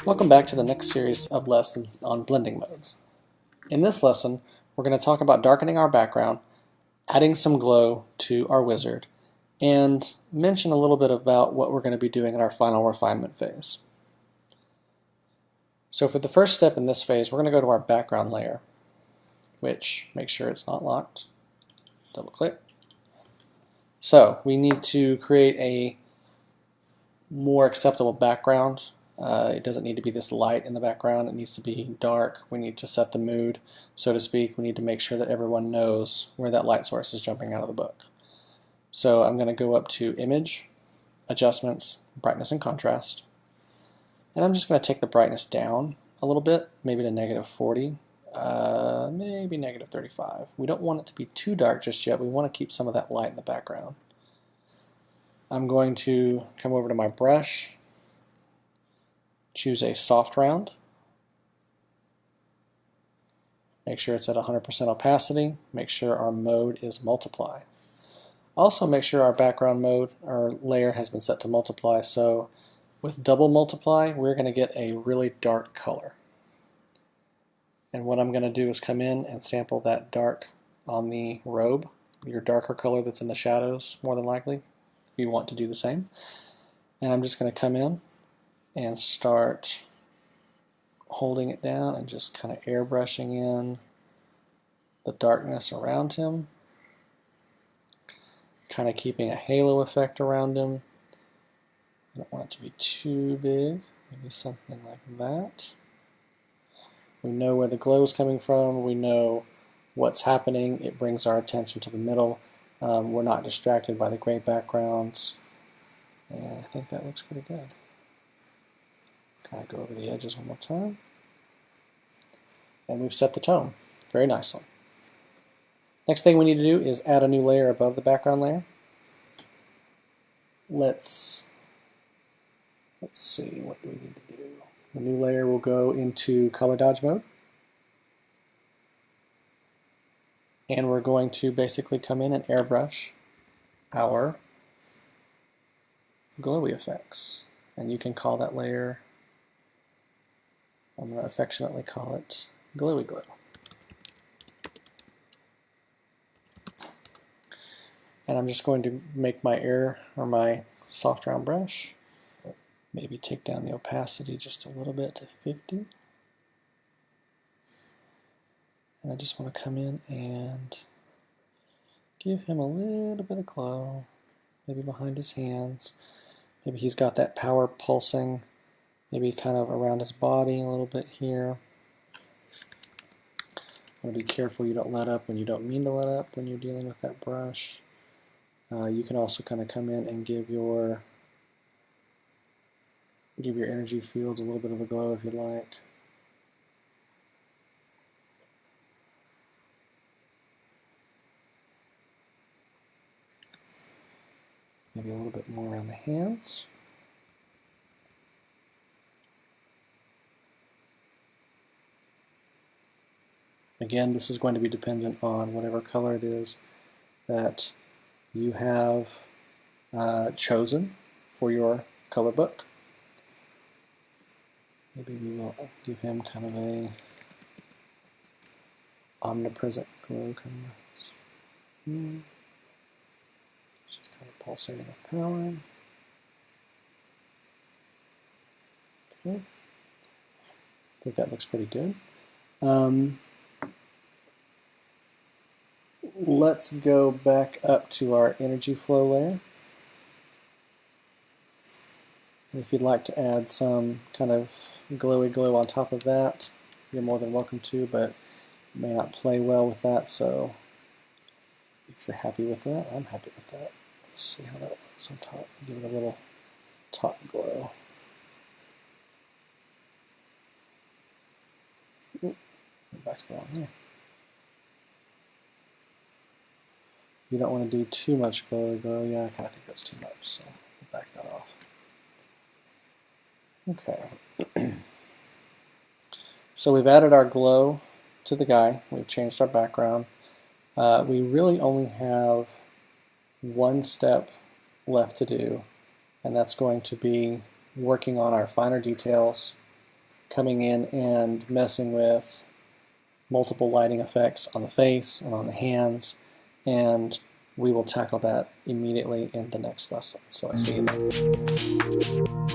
Welcome back to the next series of lessons on blending modes. In this lesson, we're going to talk about darkening our background, adding some glow to our wizard, and mention a little bit about what we're going to be doing in our final refinement phase. So for the first step in this phase, we're going to go to our background layer, which, make sure it's not locked. Double click. So we need to create a more acceptable background. It doesn't need to be this light in the background. It needs to be dark. We need to set the mood, so to speak. We need to make sure that everyone knows where that light source is jumping out of the book. So I'm going to go up to Image, Adjustments, Brightness and Contrast. And I'm just going to take the brightness down a little bit, maybe to -40, maybe -35. We don't want it to be too dark just yet. We want to keep some of that light in the background. I'm going to come over to my brush, choose a soft round, make sure it's at 100% opacity, make sure our mode is multiply. Also make sure our background mode, our layer has been set to multiply, so with double multiply we're going to get a really dark color. And what I'm going to do is come in and sample that dark on the robe, your darker color that's in the shadows more than likely, if you want to do the same. And I'm just going to come in and start holding it down and just kind of airbrushing in the darkness around him, kind of keeping a halo effect around him. I don't want it to be too big, maybe something like that. We know where the glow is coming from, we know what's happening, it brings our attention to the middle. We're not distracted by the gray backgrounds, and I think that looks pretty good. Kind of go over the edges one more time. And we've set the tone very nicely. Next thing we need to do is add a new layer above the background layer. Let's see, what do we need to do? The new layer will go into color dodge mode. And we're going to basically come in and airbrush our glowy effects. And you can call that layer, I'm going to affectionately call it Glowy Glow. And I'm just going to make my my soft round brush, maybe take down the opacity just a little bit to 50. And I just want to come in and give him a little bit of glow, maybe behind his hands. Maybe he's got that power pulsing, maybe kind of around his body a little bit here. Want to be careful you don't let up when you don't mean to let up when you're dealing with that brush. You can also kind of come in and give your energy fields a little bit of a glow if you'd like. Maybe a little bit more around the hands. Again, this is going to be dependent on whatever color it is that you have chosen for your color book. Maybe we will give him kind of a omnipresent glow kind of. Just kind of pulsating with power. Okay. I think that looks pretty good. Let's go back up to our energy flow layer. And if you'd like to add some kind of glowy glow on top of that, you're more than welcome to, but it may not play well with that, so if you're happy with that, I'm happy with that. Let's see how that looks on top. Give it a little top glow. Ooh, back to the one here. You don't want to do too much glowy glow. Yeah, I kind of think that's too much, so we'll back that off. Okay. So we've added our glow to the guy. We've changed our background. We really only have one step left to do, and that's going to be working on our finer details, coming in and messing with multiple lighting effects on the face and on the hands, and we will tackle that immediately in the next lesson. So I see you there.